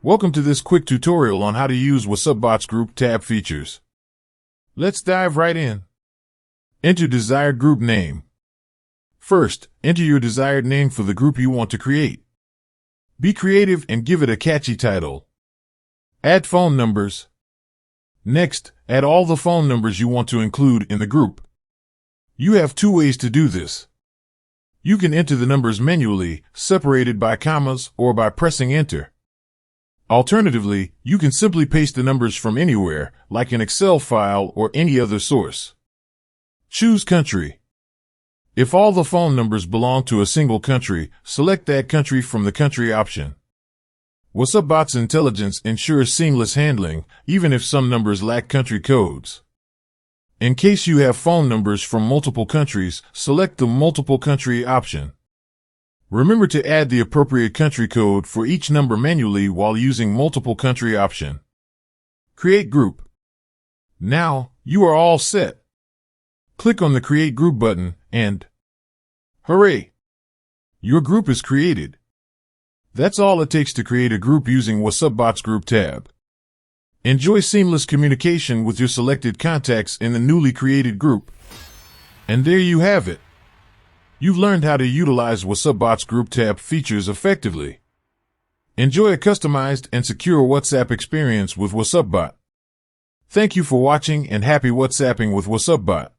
Welcome to this quick tutorial on how to use WassupBot's group tab features. Let's dive right in. Enter desired group name. First, enter your desired name for the group you want to create. Be creative and give it a catchy title. Add phone numbers. Next, add all the phone numbers you want to include in the group. You have two ways to do this. You can enter the numbers manually, separated by commas, or by pressing enter. Alternatively, you can simply paste the numbers from anywhere, like an Excel file or any other source. Choose country. If all the phone numbers belong to a single country, select that country from the country option. WassupBot's intelligence ensures seamless handling, even if some numbers lack country codes. In case you have phone numbers from multiple countries, select the multiple country option. Remember to add the appropriate country code for each number manually while using multiple country option. Create group. Now, you are all set. Click on the Create Group button and hooray! Your group is created. That's all it takes to create a group using WassupBot's Group tab. Enjoy seamless communication with your selected contacts in the newly created group. And there you have it. You've learned how to utilize WassupBot's Group tab features effectively. Enjoy a customized and secure WhatsApp experience with WassupBot. Thank you for watching and happy WhatsApping with WassupBot.